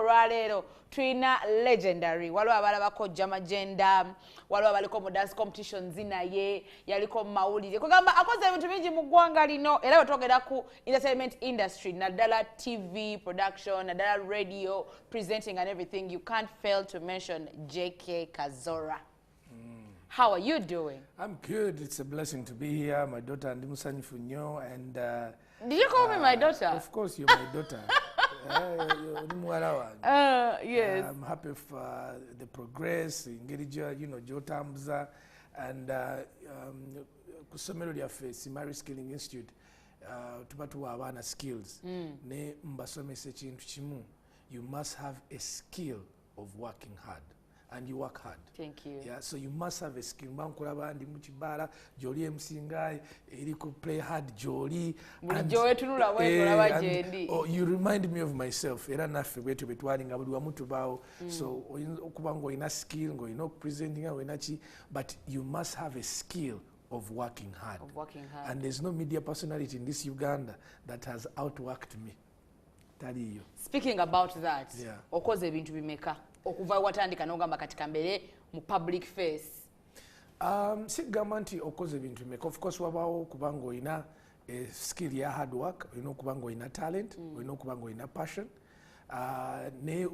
olwaleero tulina legendary waliwo abalabako Jamagenda waliwo abaliko mu dance competitions naye yaliko mu mawulire kugamba akoze ebintu bingi mu ggwanga lino era wetwogera ku entertainment industry naddala TV production naddala radio presenting and everything you can't fail to mention JK Kazoora. How are you doing? I'm good. It's a blessing to be here. My daughter Ndimusanyifu nnyo and did you call me my daughter? Of course you're my daughter. Yes. I'm happy for the progress engeri you know Jotambuza and kusomero lyaffe Simari Skilling Institute tuba tuwa abaana skills ne mbasomesa ekintu kimu. You must have a skill of working hard. And you work hard. Thank you. Yeah, so you must have a skill. Mankulaba ndi muchibala Joli emsingai eri ku play hard Joli. Oh, you remind me of myself. Era naffe bwetu betwalinga buli wamu tubawo. So okuba ng'olina skill ng'olina okupresentinga ng'olina ki, but you must have a skill of working hard. And there's no media personality in this Uganda that has outworked me. Taliyo. Speaking about that, yeah. Okoze ebintu bimeka okuva watandika n'ogamba katika mbere mu public face. Sigamba nti okoze ebintu bimeka. Of course wabawo kubanga olina skill ya hard work, olina kubanga olina talent, olina kubanga olina passion. Ne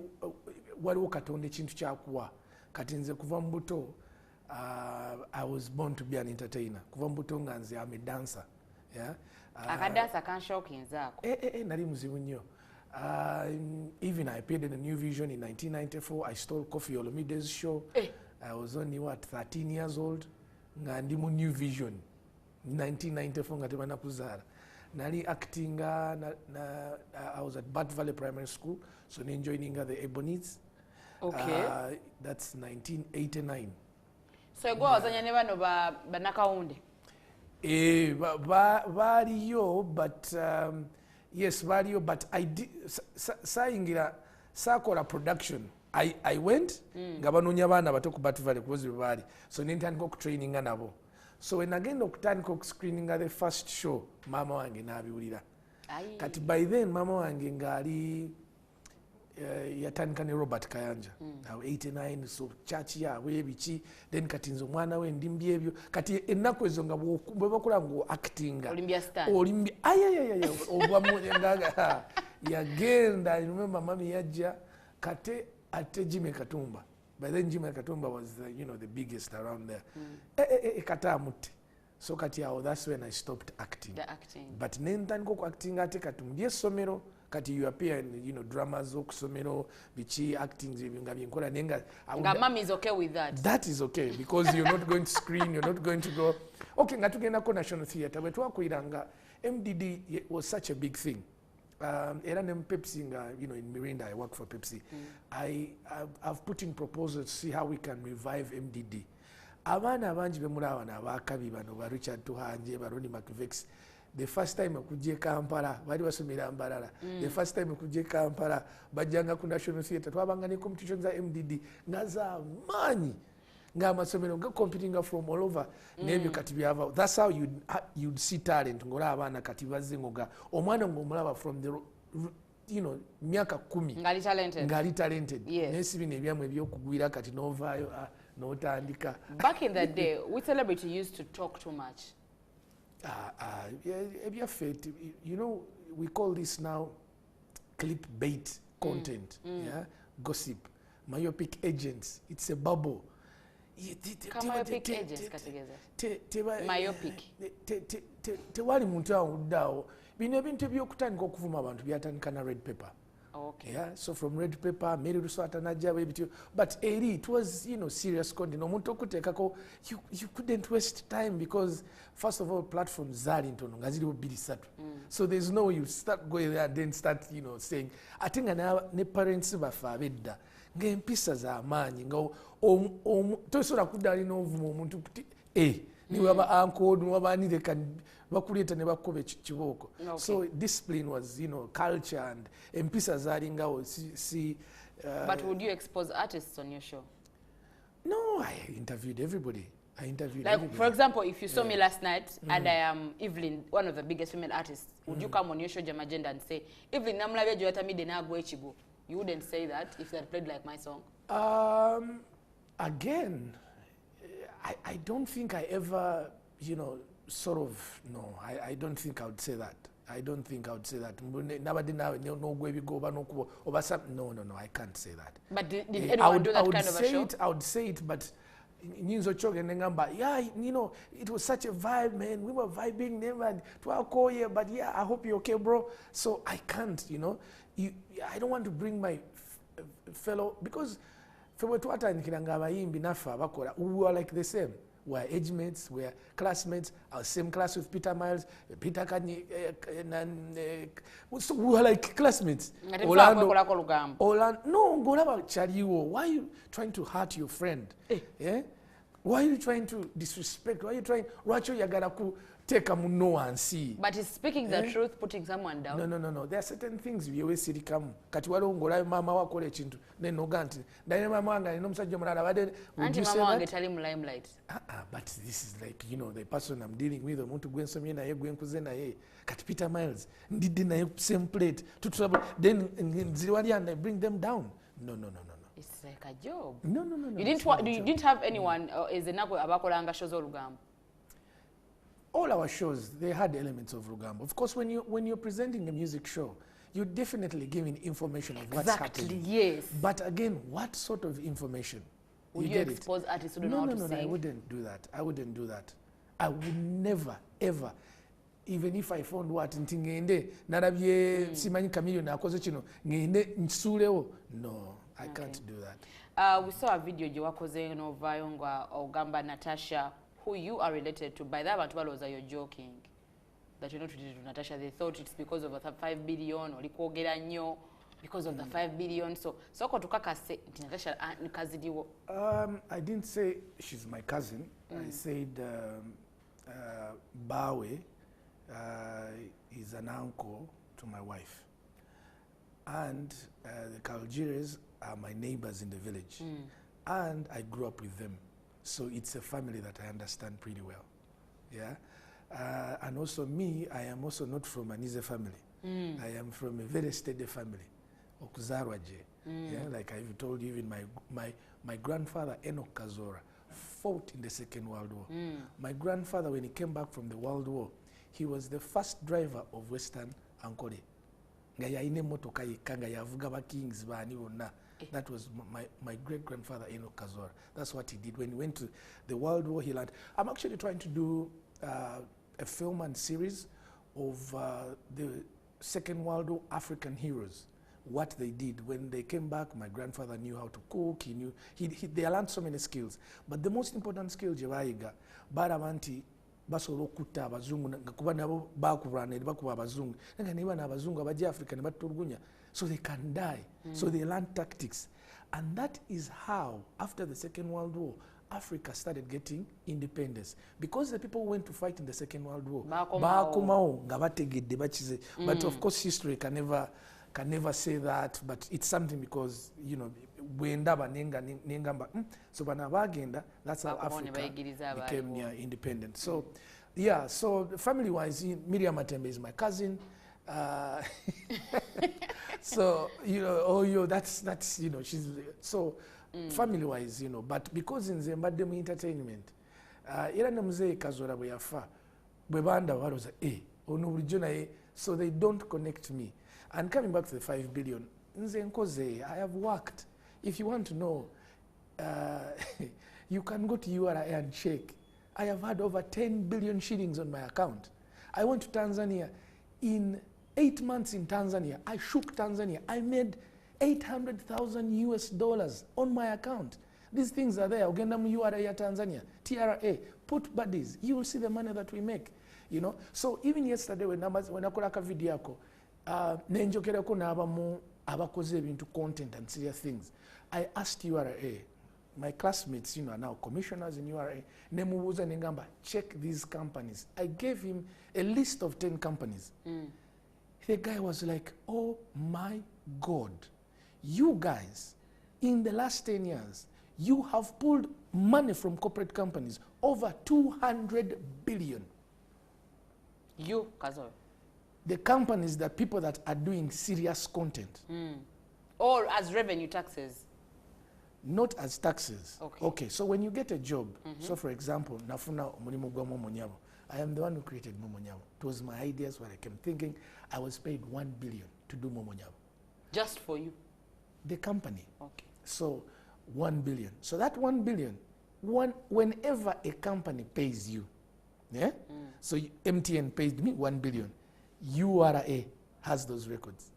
waliwo Katonda ekintu kyakuwa. Kati nze kuva mu buto I was born to be an entertainer. Kuva mu buto nga nze I'm a dancer. Yeah. Akadansa kanshokinze ako. Nali muzibu nnyo. Even I appeared in a New Vision in 1994. I stole Kofi Olomide's show. I was only 13 years old. Nga ndi mu New Vision 1994 nga tebana kuzaala. Nali acting I was at Bat Valley Primary School, so then joining the Ebonites. Okay. That's 1989. So you go wazanya ne bano ba Nakawunde. Vario, but yes, vario, but I did sayingira sakola production. I went ngabanonya bana bato ku Bat Valley kuzi bali. So nintandika ku training nabo. So when again okutandika ku screening the first show mama wange nabiwulira. Kati by then mama wange ngali yatandika ne Robert Kayanja. Now 89 so church ya webichi then kati nzo mwana we ndimbi ebyo kati enako ezo nga bwe bakula ngo actinga Olympia star ayayaya obwa ngaga yagenda. I remember mami yajja kate ate Jimmy Katumba. By then Jimmy Katumba was the biggest around there. Kata amutte. So kati yao that's when I stopped acting. But nentandika ku acting ate katumbi somero kati you appear in dramas okusomero bichi acting nga byenkola nenga mom is okay with that. That is okay because you're not going to screen, you're not going to go okay nga tugenda ko National Theatre bwe twakwiranga MDD was such a big thing. Era ne Pepsi nga in Mirinda I work for Pepsi. I've put in proposals to see how we can revive MDD. Abana abanji bemulawa na bakabi bano ba Richard Tuhanje ba Ronnie McVex. The first time kujje Kampala bali basomera Mbarara. The first time kujje Kampala bajjanga ku National Theatre twabanga ne competitions za MDD ngaza manyi nga amasomero nga competing from all over nebyo kati byava. That's how you'd see talent ngola abana kati bazze ngoga omwana ngomulaba from the myaka 10 ngali talented nesibine ebyamwe byokugwira kati novaayo notandika. Back in the day which celebrity used to talk too much? We call this now clickbait content. Yeah, gossip, myopic agents. It's a bubble. Myopic agents kategeza. Myopic. Tewali muntu awuddawo. Bino ebintu ebyokutandika okuvuma abantu byatandika na Red Pepper. Okay. Yeah, so from Red Pepper, Mary Ruswata Najja, but it was serious content. You couldn't waste time because first of all platforms zali ntono ngazili bibiri satu. So there's no way you start going there and then start saying I think ne parents bafa abedda ng'empisa za amaanyi nga tosobola kuddaali n'ovuma omuntu kuti niwe aba uncle niwe abanire bakuleeta ne bakuba kibooko. So discipline was culture and empisa zalingawo si But would you expose artists on your show? No, I interviewed everybody. For example, if you saw me last night and I am Evelyn, one of the biggest female artists, would you come on your show Jamagenda and say, Evelyn, namulabye joyata mide nagwe ekigo? You wouldn't say that if they had played like my song? Again, I don't think I ever, you know, sort of, no, I don't think I would say that. I don't think I would say that. No, I can't say that. But did anyone do that kind of a show? I would say it, but yeah, you know, it was such a vibe, man. We were vibing never to our core here, but yeah, I hope you're okay, bro. So I can't, you know. I don't want to bring my fellow, because we were like the same. We're age mates, we're classmates, our same class with Peter Miles, Peter Kanye, so we were like classmates. Orlando, no, why are you trying to hurt your friend? Yeah? Why are you trying to disrespect? Why are you trying, take a muno and see? But he's speaking the truth, putting someone down. No. There are certain things we always see come. Kati wale ungola mama wako le chintu. Neno ganti. Dane mama wanga no msajja mulala bade. Auntie mama wange tell him limelight. But this is like, you know, the person I'm dealing with, omuntu gwensomye naye gwenkuze naye. Kati Peter Miles ndidde naye same plate. Then nziriwali and I bring them down. No. It's like a job. No. You didn't have anyone as enako abakolanga shows olugambo. All our shows, they had elements of Rugambo. Of course, when you're presenting a music show, you're definitely giving information of what's happening. Exactly, yes. But again, what sort of information? Would you expose artists who don't know how to sing? No, I wouldn't do that. I would never, ever, even if I found what ngende narabye simanyi chameleon akoze kino ngende nsulewo. No, I can't do that. We saw a video gye wakoze novayo nga ogamba Natasha, who you are related to. By that one, you're joking that you're not related to Natasha. They thought it's because of the 5 billion or nnyo because of the 5 billion. So kotukaka say Natasha nkazidiwo. I didn't say she's my cousin. I said Bawe is an uncle to my wife, and the Kaljiris are my neighbors in the village, and I grew up with them. So it's a family that I understand pretty well, yeah. And also me, I am also not from an Ize family. I am from a very steady family, Okuzarwaje. Yeah, like I've told you, even my grandfather Enoch Kazoora fought in the Second World War. My grandfather, when he came back from the World War, he was the first driver of Western Nkoledde. Nga yaine motoka yekanga yavuga ba kings bani bonna. That was my great-grandfather, Enoch Kazoora. That's what he did. When he went to the World War, he learned. I'm actually trying to do a film and series of the Second World War African heroes, what they did. When they came back, my grandfather knew how to cook. He knew, they learned so many skills. But the most important skill, Jevayiga, baramanti, basobola okutta abazungu kuba nabo bakubaana bakuba abazungu nga niba n'abazungu abajja Africa ne batulugunya, so they can die. So they learn tactics, and that is how after the Second World War Africa started getting independence, because the people who went to fight in the Second World War bakomawo nga bategedde bakize. But of course history can never say that, but it's something, because you know bwendaba nengamba so bana bagenda, that's how Africa became independent. So yeah, so family wise, Miriam Matembe is my cousin. So you know, that's you know, she's so family wise, you know. But because in Zimbabwe entertainment, era na mzee Kazoora bwe yafa bwe banda waloza ono bulijjo naye, so they don't connect me. And coming back to the 5 billion, nze nkoze, I have worked. If you want to know, you can go to URI and check. I have had over 10 billion shillings on my account. I went to Tanzania. In 8 months in Tanzania, I shook Tanzania. I made $800,000 on my account. These things are there. Uganda mu URI Tanzania, TRA, put buddies. You will see the money that we make. You know. So even yesterday when I call a video yako, nenjokerako n'abamu abakoze ebintu content and serious things, I asked URA, my classmates, you know, are now commissioners in URA, nemubuuza nengamba, check these companies. I gave him a list of 10 companies. The guy was like, oh my God, you guys, in the last 10 years, you have pulled money from corporate companies, over 200 billion. You, Kazoora. The companies, the people that are doing serious content. Or as revenue taxes? Not as taxes. Okay. So when you get a job, so for example, nafuna omulimu gwa Momonyabo, I am the one who created Momonyabo. It was my ideas what I kept thinking. I was paid 1 billion to do Momonyabo. Just for you? The company. Okay. So 1 billion. So that 1 billion, whenever a company pays you, yeah? So MTN paid me 1 billion. URA has those records.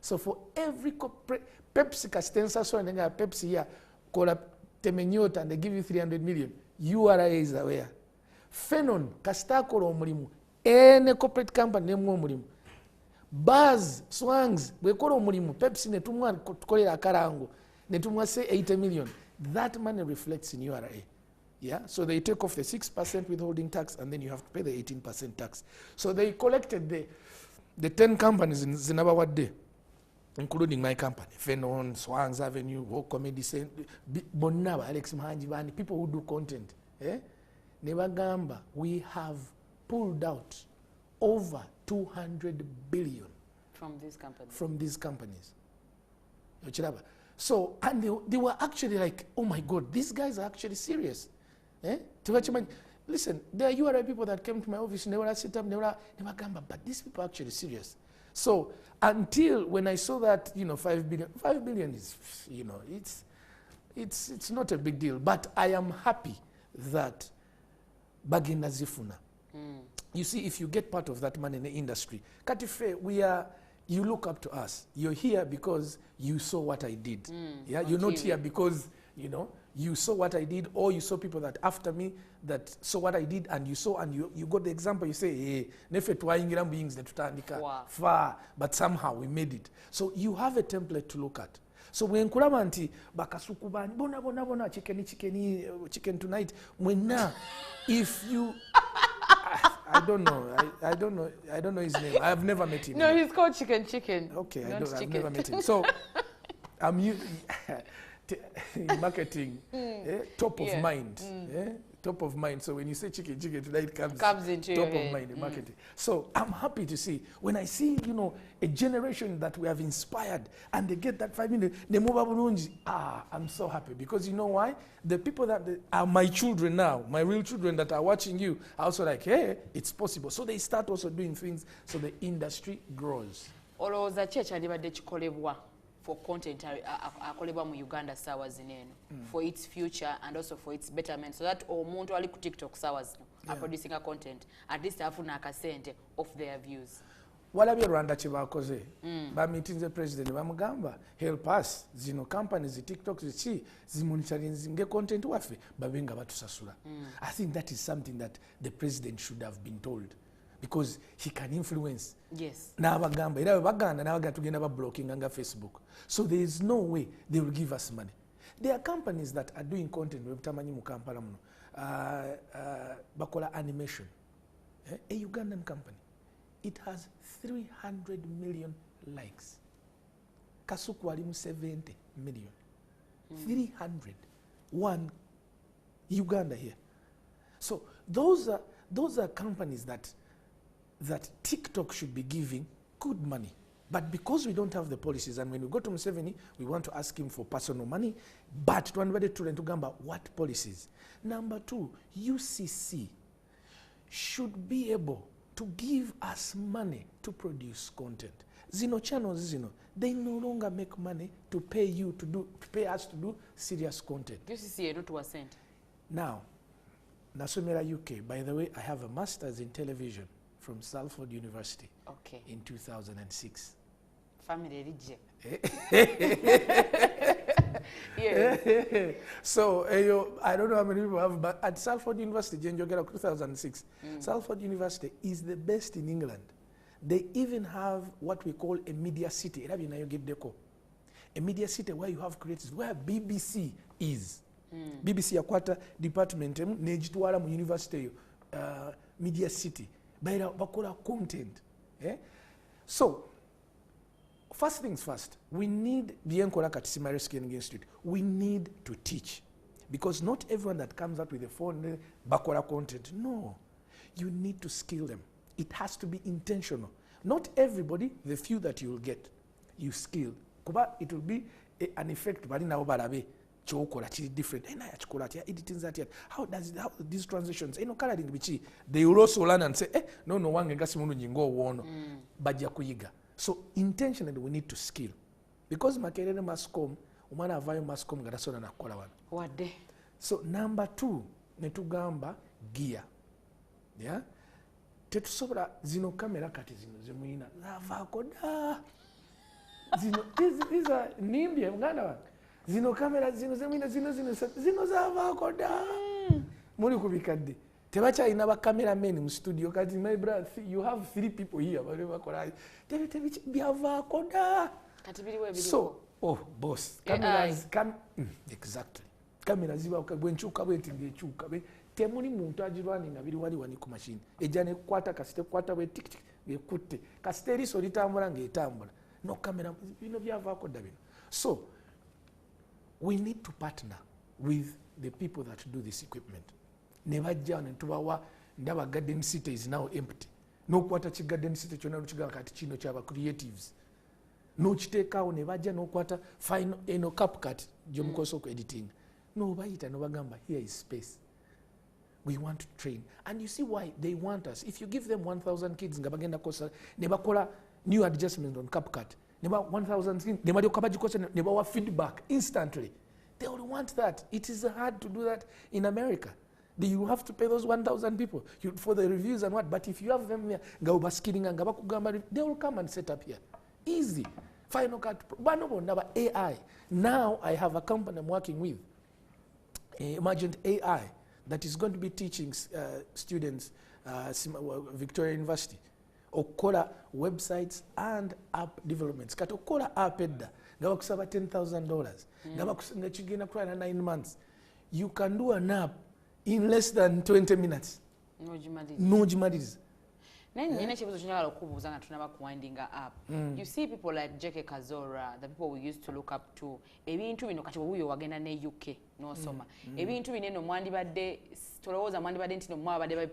So for every Pepsi Castensa, so and Pepsi here, Cola Temenyota, and they give you 300 million, URA is aware. Fenon, Castakoro Mulimu, any corporate company, name Mulimu. Buzz, Swangs, we call Mulimu, Pepsi, Netumwa, Korea Karango, Netumwa say 80 million. That money reflects in URA. Yeah, so they take off the 6% withholding tax, and then you have to pay the 18% tax. So they collected the 10 companies in Zimbabwe day, including my company, Fenon, Swans Avenue, Walk Comedy Center, Bonaba, Alex Mahanjibani, people who do content. Eh? Nebagamba, we have pulled out over 200 billion from these companies. From these companies. So, and they were actually like, oh my God, these guys are actually serious. Eh? Listen, there are URA people that came to my office, never sit up, never gamba, but these people are actually serious. So until when I saw that, 5 billion is, it's not a big deal. But I am happy that bagenda zifuna. You see, if you get part of that money in the industry, Katife, you look up to us. You're here because you saw what I did. Yeah, you're not here because, you saw what I did, or you saw people that after me that saw what I did, and you saw, and you got the example. You say, hey, nefe twaingira mbuyingize tutandika far, but somehow we made it. So you have a template to look at. So when nkulaba nti bakasukubani bona chicken tonight, mwena, if you I don't know his name. I have never met him. No, he's called Chicken. Okay, I've never met him. So I'm in marketing, top of mind. Top of mind. So when you say chicken tonight, comes into top of mind in marketing. So I'm happy to see, when I see, a generation that we have inspired and they get that 5 million, I'm so happy, because you know why? The people that are my children now, my real children that are watching you, are also like, hey, it's possible. So they start also doing things, so the industry grows. Olowooza ki ekyandibadde kikolebwa for content akolebwa mu Uganda sawa zineno, for its future and also for its betterment, so that omuntu ali ku TikTok sawa zino are producing a content, at least afuna akasente of their views? Walabye Rwanda kyebakoze, bamitinze president bamugamba help us, zino companies TikTok zichi zimonitoringe content waffe babe nga batusasula. I think that is something that the president should have been told, because he can influence. Yes. N'abagamba era baganda n'abaganda tugenda ba blocking nga Facebook. So there is no way they will give us money. There are companies that are doing content webutamanyi mu Kampala muno. Bakola animation. A Ugandan company. It has 300 million likes. Kasuku alimu 70 million. 300. One Uganda here. So those are companies that TikTok should be giving good money. But because we don't have the policies, and when we go to Museveni, we want to ask him for personal money, but to gamba what policies? Number two, UCC should be able to give us money to produce content. Zino channels, they no longer make money to pay us to do serious content. UCC not to assent. Now, Nasomera UK, by the way, I have a master's in television from Salford University in 2006. Family rije. So, I don't know how many people have, but at Salford University, 2006, Salford University is the best in England. They even have what we call a media city. A media city where you have creators, where BBC is. BBC yakwata department nejitwala mu university media city bakola content. So first things first, we need Nkoledde at Simari Skilling Institute. We need to teach, because not everyone that comes up with a phone bakola content. No, you need to skill them. It has to be intentional. Not everybody, the few that you will get, you skill. kuba it will be an effect bali nabo balabe kyokola kiri different naye yakikola atya editing atya how these transitions coloring bichi they will also learn and say no wange nga simulungi ng'owoono bajja kuyiga. So intentionally we need to skill because Makerere Mascom omwana avaayo Mascom nga tasobola nakukola wano wadde. So number 2 ne tugamba gear, yeah? Tetusobola zino kamera kati zino zemuyina zavaako dda zino these are nimbye muganda wange zino kamera zino zemuyina zino zavaako dda muli ku bikadde tebakyalina bacameramen mu studio kati my brother you have 3 people here bali bakola byavaako dda kati biriwe biriwo. So boss cameras exactly kamera zibaako bwenkyuka bwenti ng'ekyuka temuli muntu agirwaninga biri wali ku machine ejja nekwata kasite kwata bwe tik tik ngekutte kasite eriso litambula ng'etambula no kamera bino byavaako dda bino. So we need to partner with the people that do this equipment. Ne bajja ne tubawa ndaba garden city is now empty. N'okwata ki garden city kyonna lukigaa kati kino kyaba creatives. N'okiteekaawo ne bajja n'okwata final CapCut gy'omukozesa ku editing. N'obayita n'obagamba here is space. We want to train. And you see why they want us. If you give them 1,000 kids nga bagenda kosa ne bakola new adjustment on CapCut, ne ba 1,000 kids ne balyoka bagikosa ne bawa feedback instantly. They will want that. It is hard to do that in America. You have to pay those 1,000 people for the reviews and what. But if you have them there, they will come and set up here. Easy. Final Cut. AI. Now I have a company I'm working with, Emergent AI, that is going to be teaching students Victoria University okukola websites and app developments. Kati okukola app edda nga bakusaba $10,000 nga kigenda kutwala 9 months. You can do an app in less than 20 minutes. Nogimaliriza. Naye nina ekibuzo ky'enjagala okubuuza nga tunaba kuwindinga up. You see people like J.K. Kazoora, the people we used to look up to. Ebintu bino kati wuyo wagenda ne UK n'osoma. Ebintu bino eno mwandibadde tolowooza mwandibadde nti mwabadde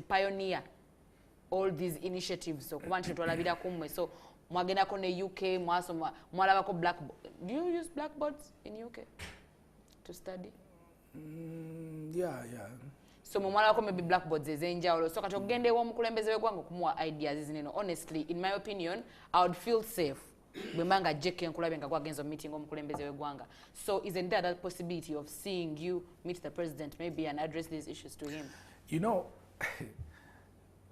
pioneer all these initiatives. So kuba nti twalabira kummwe. So mwagendako ne UK mwasoma mwalabako blackboard. Do you use blackboards in UK to study? Yeah. So mwalabako maybe blackboards ezenjawulo. So kati ogende w'omukulembeze w'eggwanga okumuwa ideas zineno. Honestly, in my opinion, I would feel safe bwe mbanga Jeke nkulabe nga gwagenza meeting omukulembeze w'eggwanga. So isn't there that possibility of seeing you meet the president maybe and address these issues to him? You know,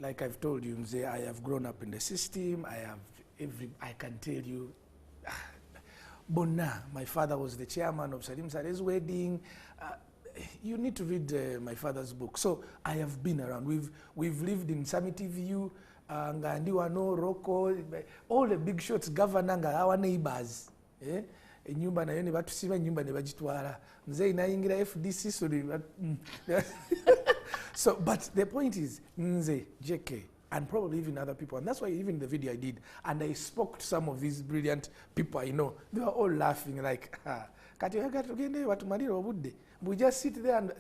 like I've told you, Nze, I have grown up in the system. I can tell you, Bona, my father was the chairman of Salim Saleh's wedding. You need to read my father's book. So I have been around. We've lived in Samiti View, Ngandiwano, Rocco, all the big shots, governor, our neighbors. Enyumba nayo ne batusiba enyumba ne bagitwala. Nze inayingira FDC so but the point is Nze, JK, and probably even other people, and that's why even the video I did, and I spoke to some of these brilliant people I know, they were all laughing like, we just sit there and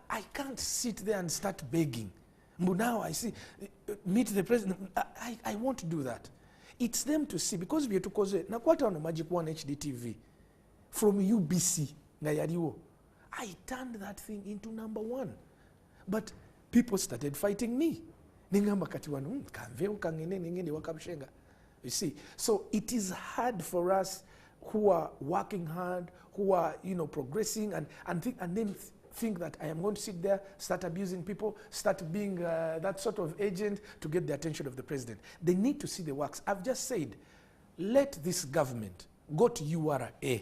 I can't sit there and start begging. But now I see, meet the president, I want to do that. It's them to see, because we have to cause it. Now, what on the Magic One HD TV from UBC, I turned that thing into #1. But people started fighting me. You see, so it is hard for us who are working hard, who are progressing, and then think that I am going to sit there, start abusing people, start being that sort of agent to get the attention of the president. They need to see the works. I've just said, let this government go to URA.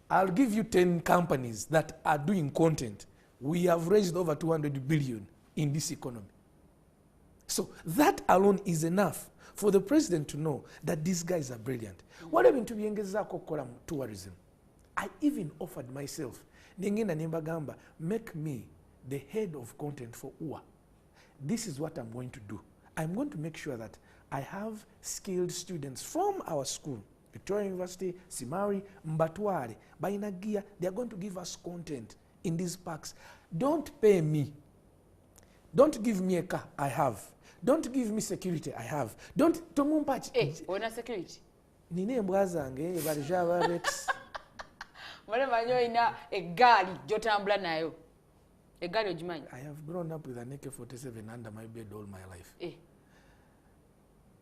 I'll give you 10 companies that are doing content. We have raised over 200 billion in this economy. So that alone is enough for the president to know that these guys are brilliant. What happened to tourism? I even offered myself, make me the head of content for UA. This is what I'm going to do. I'm going to make sure that I have skilled students from our school, Victoria University, Simari, Mbatware, Bainagia. They are going to give us content in these parks. Don't pay me. Don't give me a car, I have. Don't give me security, I have. Don't tomumpachi. Ona security. Nine embwa zange balija ba Rex. Mwana manyo ina egali jotambula nayo. Egali ojimanyi. I have grown up with an AK-47 under my bed all my life.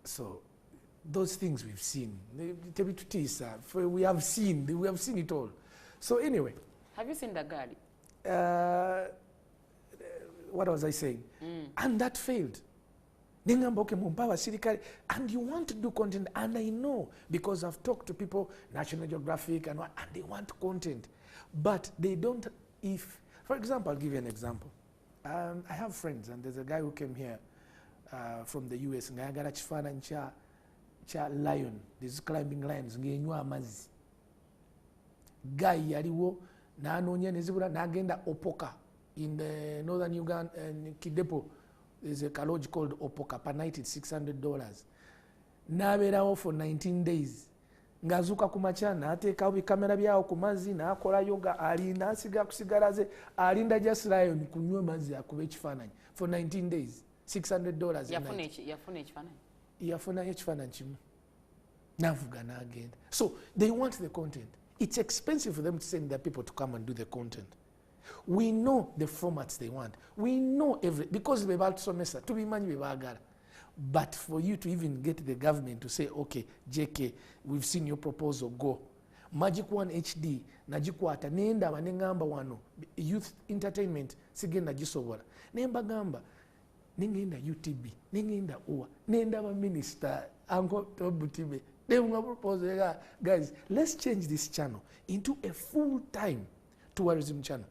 So those things we've seen. We have seen it all. So anyway. Have you seen the gali? What was I saying? And that failed. And you want to do content, and I know because I've talked to people, National Geographic, and they want content, but they don't. If, for example, I'll give you an example. I have friends, and there's a guy who came here from the US. Lion, these climbing lions. Guy yaliwo na anonya nezibula nagenda Opoka in the northern Uganda and Kidepo. There's a lodge called Opoka. Per night it's $600. Naberawo for 19 days. Ngazuka kumachana ateka bikamera byao ku mazzi nakola yoga alinda asiga kusigalaze alinda just lion kunywa mazzi akube ekifaananyi for 19 days $600. Yafuna ekifaananyi kimu navuga n'agenda. So they want the content. It's expensive for them to send their people to come and do the content. We know the formats they want. We know because we're about to somesa to be manyu bagala. But for you to even get the government to say, okay, JK, we've seen your proposal, go. Magic One HD, najikwata, nenda manengamba wano, youth entertainment, sigenda jisobola. Nemba gamba, nengenda UTB, nengenda UWA, nenda ma minister, Uncle Tobutibe. They will propose, guys, let's change this channel into a full-time tourism channel.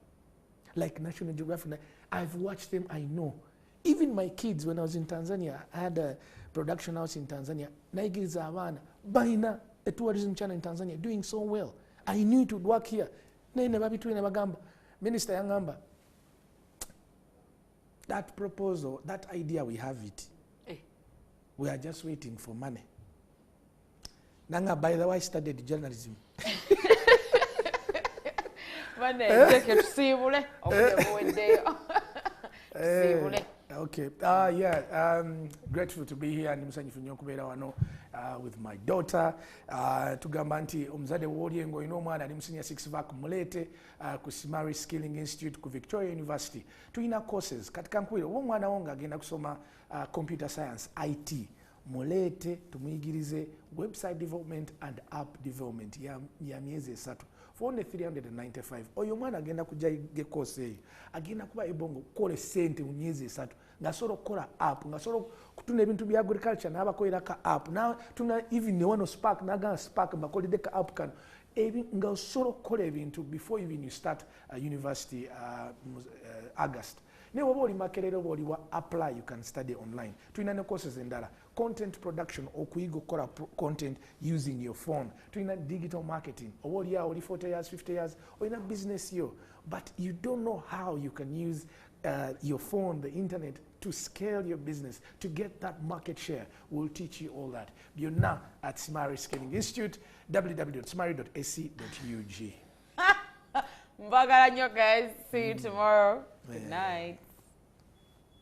Like National Geographic, I've watched them, I know. Even my kids, when I was in Tanzania, I had a production house in Tanzania. Naigiriza abana, baina a tourism channel in Tanzania, doing so well. I knew it would work here. Minister Yangamba, that proposal, that idea, we have it. We are just waiting for money. Nanga, by the way, I studied journalism. Okay. Yeah. Grateful to be here. With my daughter. Tugamba nti omuzade woli ngo ino mwana ali musinya 6 vac mulete ku Simari Skilling Institute ku Victoria University. Tuina courses katika nkwire wo mwana wonga agenda kusoma computer science IT. Mulete tumuyigirize website development and app development ya miezi 3 for only $395. Oyo mwana agenda kujja ge course eyo agenda kuba ebongo kole sente mu miezi 3 ngasoro kola app ngasoro kutuna ebintu bya agriculture naba koira ka app na tuna even ne one spark naga spark bakolide ka app kan ebi ngasoro kola ebintu before even you start university August. Ne waboli makerero boli wa apply, you can study online. Tuina ne courses endala content production okuyigo kola content using your phone. Tuina digital marketing oboli ya oli 40 years 50 years or in a business yo, but you don't know how you can use your phone, the internet, to scale your business, to get that market share. We'll teach you all that. You're now at Simari Skilling Institute, www.simari.ac.ug. Mbagala nnyo, guys. See you tomorrow. Good night.